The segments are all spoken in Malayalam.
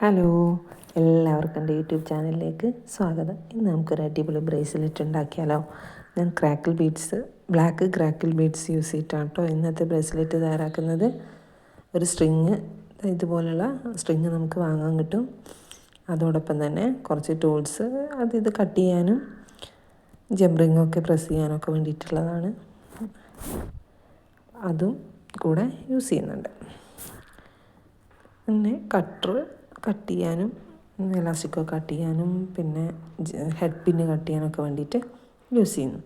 ഹലോ, എല്ലാവർക്കും എൻ്റെ യൂട്യൂബ് ചാനലിലേക്ക് സ്വാഗതം. ഇന്ന് നമുക്കൊരു അടിപൊളി ബ്രേസ്ലെറ്റ് ഉണ്ടാക്കിയാലോ. ഞാൻ ബ്ലാക്ക് ക്രാക്കിൾ ബീഡ്സ് യൂസ് ചെയ്തിട്ടാണ് കേട്ടോ ഇന്നത്തെ ബ്രേസ്ലെറ്റ് തയ്യാറാക്കുന്നത്. ഒരു സ്ട്രിങ്, ഇതുപോലുള്ള സ്ട്രിങ് നമുക്ക് വാങ്ങാൻ കിട്ടും. അതോടൊപ്പം തന്നെ കുറച്ച് ടൂൾസ്, ഇത് കട്ട് ചെയ്യാനും ജംറിങ്ങൊക്കെ പ്രസ് ചെയ്യാനൊക്കെ വേണ്ടിയിട്ടുള്ളതാണ്. അതും കൂടെ യൂസ് ചെയ്യുന്നുണ്ട്. പിന്നെ കട്ട് ചെയ്യാനും എലാസ്റ്റിക്കൊക്കെ കട്ട് ചെയ്യാനും പിന്നെ ഹെഡ് പിന്ന് കട്ട് ചെയ്യാനൊക്കെ വേണ്ടിയിട്ട് യൂസ് ചെയ്യുന്നു.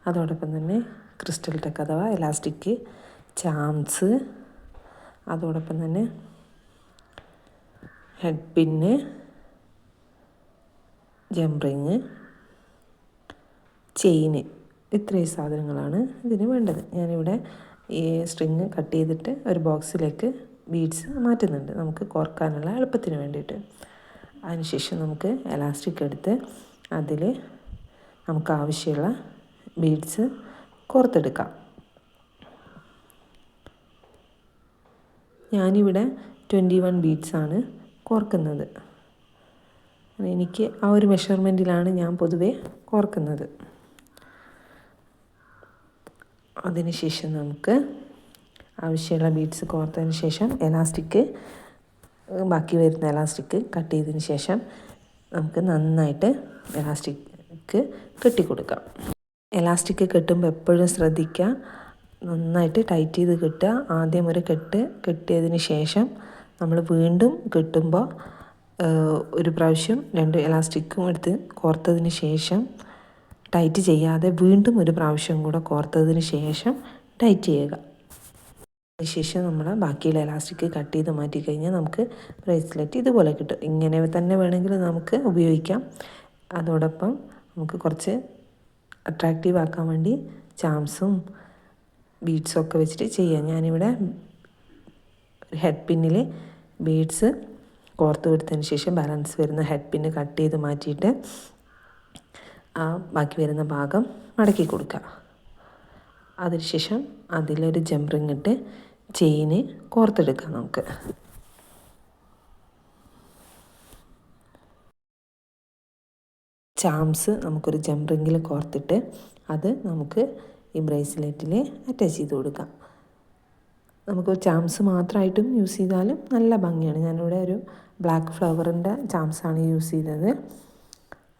അതോടൊപ്പം തന്നെ ക്രിസ്റ്റൽ ടെക്ക് അഥവാ എലാസ്റ്റിക്, ചാംസ്, അതോടൊപ്പം തന്നെ ഹെഡ് പിന്ന്, ജംറിങ്, ചെയിന്, ഇത്രയും സാധനങ്ങളാണ് ഇതിന് വേണ്ടത്. ഞാനിവിടെ ഈ സ്ട്രിങ് കട്ട് ചെയ്തിട്ട് ഒരു ബോക്സിലേക്ക് ബീഡ്സ് മാറ്റുന്നുണ്ട്, നമുക്ക് കോർക്കാനുള്ള എളുപ്പത്തിന് വേണ്ടിയിട്ട്. അതിനുശേഷം നമുക്ക് എലാസ്റ്റിക് എടുത്ത് അതിൽ നമുക്ക് ആവശ്യമുള്ള ബീഡ്സ് കോർത്തെടുക്കാം. ഞാനിവിടെ 21 ബീഡ്സാണ് കോർക്കുന്നത്. എനിക്ക് ആ ഒരു മെഷർമെൻറ്റിലാണ് ഞാൻ പൊതുവെ കോർക്കുന്നത്. അതിനുശേഷം നമുക്ക് ആവശ്യമുള്ള ബീഡ്സ് കോർത്തതിന് ശേഷം ബാക്കി വരുന്ന എലാസ്റ്റിക് കട്ട് ചെയ്തതിന് ശേഷം നമുക്ക് നന്നായിട്ട് എലാസ്റ്റിക് കെട്ടിക്കൊടുക്കാം. എലാസ്റ്റിക് കെട്ടുമ്പോൾ എപ്പോഴും ശ്രദ്ധിക്കുക, നന്നായിട്ട് ടൈറ്റ് ചെയ്ത് കെട്ടുക. ആദ്യം ഒരു കെട്ടിയതിന് ശേഷം നമ്മൾ വീണ്ടും കെട്ടുമ്പോൾ ഒരു പ്രാവശ്യം 2 എലാസ്റ്റിക്കും എടുത്ത് കോർത്തതിന് ശേഷം ടൈറ്റ് ചെയ്യാതെ വീണ്ടും ഒരു പ്രാവശ്യം കൂടെ കോർത്തതിന് ശേഷം ടൈറ്റ് ചെയ്യുക. അതിനുശേഷം നമ്മൾ ബാക്കിയുള്ള എലാസ്റ്റിക് കട്ട് ചെയ്ത് മാറ്റിക്കഴിഞ്ഞാൽ നമുക്ക് ബ്രേസ്ലെറ്റ് ഇതുപോലെ കിട്ടും. ഇങ്ങനെ തന്നെ വേണമെങ്കിൽ നമുക്ക് ഉപയോഗിക്കാം. അതോടൊപ്പം നമുക്ക് കുറച്ച് അട്രാക്റ്റീവ് ആക്കാൻ വേണ്ടി ചാംസും ബീഡ്സും ഒക്കെ വെച്ചിട്ട് ചെയ്യാം. ഞാനിവിടെ ഹെഡ് പിന്നിൽ ബീഡ്സ് കോർത്ത് കൊടുത്തതിന് ശേഷം ബാലൻസ് വരുന്ന ഹെഡ് പിന്ന് കട്ട് ചെയ്ത് മാറ്റിയിട്ട് ബാക്കി വരുന്ന ഭാഗം മടക്കി കൊടുക്കുക. അതിനുശേഷം അതിലൊരു ജംറിങ് ഇട്ട് ചെയിന് കോർത്തെടുക്കാം. നമുക്ക് ചാംസ് നമുക്കൊരു ജംറിങ്ങിൽ കോർത്തിട്ട് അത് നമുക്ക് ഈ ബ്രേസ്ലെറ്റിൽ അറ്റാച്ച് ചെയ്ത് കൊടുക്കാം. നമുക്ക് ചാംസ് മാത്രമായിട്ടും യൂസ് ചെയ്താലും നല്ല ഭംഗിയാണ്. ഞാനിവിടെ ഒരു ബ്ലാക്ക് ഫ്ലവറിൻ്റെ ചാംസാണ് യൂസ് ചെയ്തത്.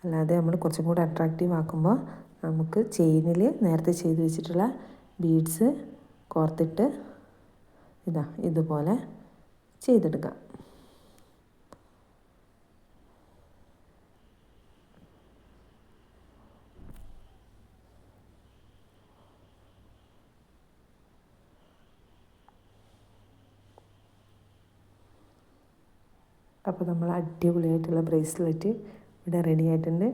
അല്ലാതെ നമ്മൾ കുറച്ചും കൂടി അട്രാക്റ്റീവ് ആക്കുമ്പോൾ നമുക്ക് ചെയിനിൽ നേരത്തെ ചെയ്ത് വെച്ചിട്ടുള്ള ബീഡ്സ് കോർത്തിട്ട് ഇതുപോലെ ചെയ്തെടുക്കാം. അപ്പോൾ നമ്മൾ അടിപൊളിയായിട്ടുള്ള ബ്രേസ്ലെറ്റ് ഇവിടെ റെഡി ആയിട്ടുണ്ട്.